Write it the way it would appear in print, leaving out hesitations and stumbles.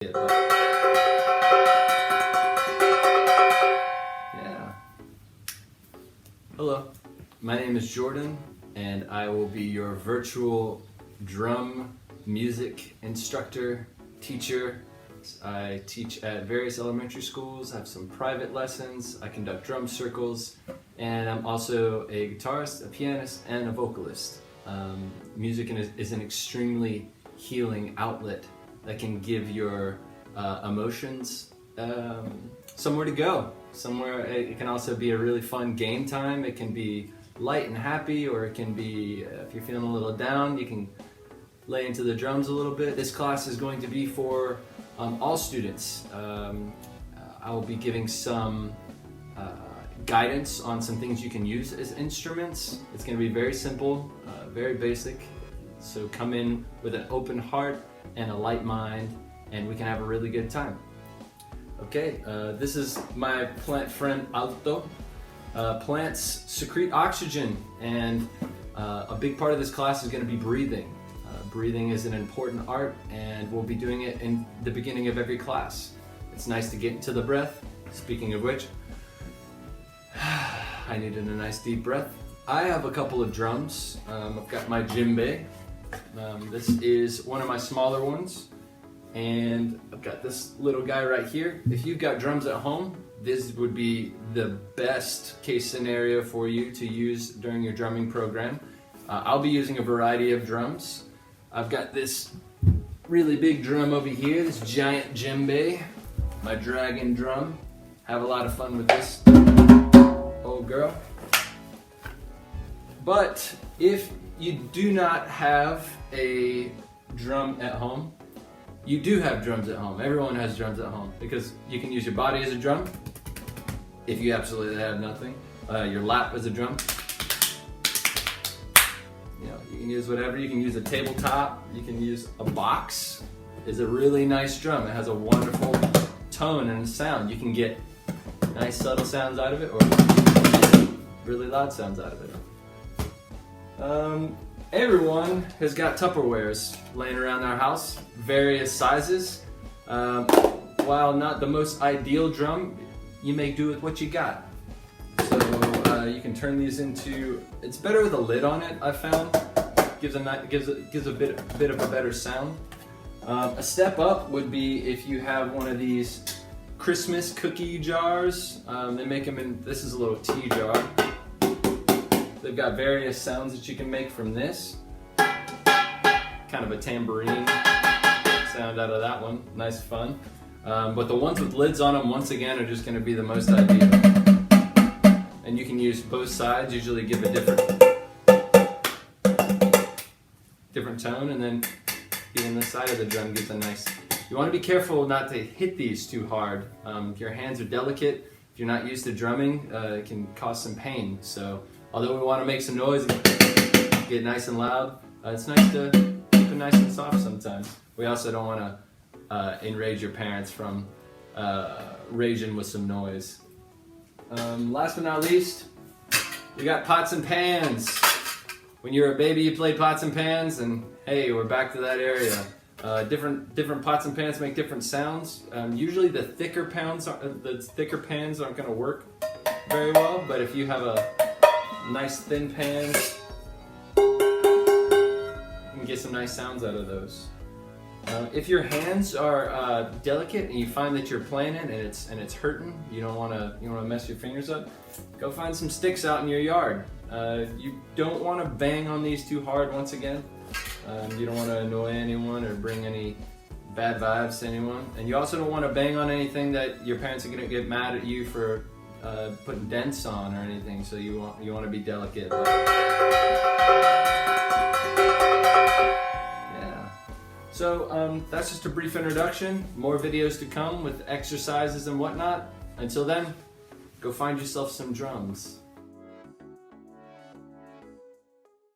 Yeah. Hello, my name is Jordan, and I will be your virtual drum music instructor, teacher. I teach at various elementary schools, I have some private lessons, I conduct drum circles, and I'm also a guitarist, a pianist, and a vocalist. Music is an extremely healing outlet that can give your emotions somewhere to go. Somewhere. It can also be a really fun game time. It can be light and happy, or it can be, if you're feeling a little down, you can lay into the drums a little bit. This class is going to be for all students. I will be giving some guidance on some things you can use as instruments. It's going to be very simple, very basic. So come in with an open heart and a light mind, and we can have a really good time. Okay, this is my plant friend Alto. Plants secrete oxygen, and a big part of this class is going to be breathing. Breathing is an important art, and we'll be doing it in the beginning of every class. It's nice to get into the breath. Speaking of which, I needed a nice deep breath. I have a couple of drums. I've got my djembe. This is one of my smaller ones, and I've got this little guy right here. If you've got drums at home, this would be the best case scenario for you to use during your drumming program. I'll be using a variety of drums. I've got this really big drum over here, this giant djembe, my dragon drum. Have a lot of fun with this old girl. But if you do not have a drum at home, you do have drums at home. Everyone has drums at home, because you can use your body as a drum if you absolutely have nothing. Your lap as a drum. You can use whatever. You can use a tabletop. You can use a box. It's a really nice drum. It has a wonderful tone and sound. You can get nice subtle sounds out of it, or really loud sounds out of it. Everyone has got Tupperwares laying around their house, various sizes. While not the most ideal drum, you make do with what you got. So you can turn these into, it's better with a lid on it, I've found. Gives a bit of a better sound. A step up would be if you have one of these Christmas cookie jars. They make them in, this is a little tea jar. They've got various sounds that you can make from this. Kind of a tambourine sound out of that one. Nice fun. But the ones with lids on them, once again, are just going to be the most ideal. And you can use both sides, usually give a different tone, and then even the side of the drum gives a nice... You want to be careful not to hit these too hard. If your hands are delicate, if you're not used to drumming, it can cause some pain. So although we want to make some noise and get nice and loud, it's nice to keep it nice and soft sometimes. We also don't want to enrage your parents from raging with some noise. Last but not least, we got pots and pans. When you were a baby, you played pots and pans, and hey, we're back to that area. Different pots and pans make different sounds. Usually the thicker pans aren't going to work very well, but if you have a nice thin pan, you can get some nice sounds out of those. If your hands are delicate and you find that you're playing it and it's hurting, you don't want to mess your fingers up, go find some sticks out in your yard. You don't want to bang on these too hard once again. You don't want to annoy anyone or bring any bad vibes to anyone. And you also don't want to bang on anything that your parents are going to get mad at you for putting dents on or anything. So you want to be delicate. Yeah. So that's just a brief introduction. More videos to come with exercises and whatnot. Until then, go find yourself some drums.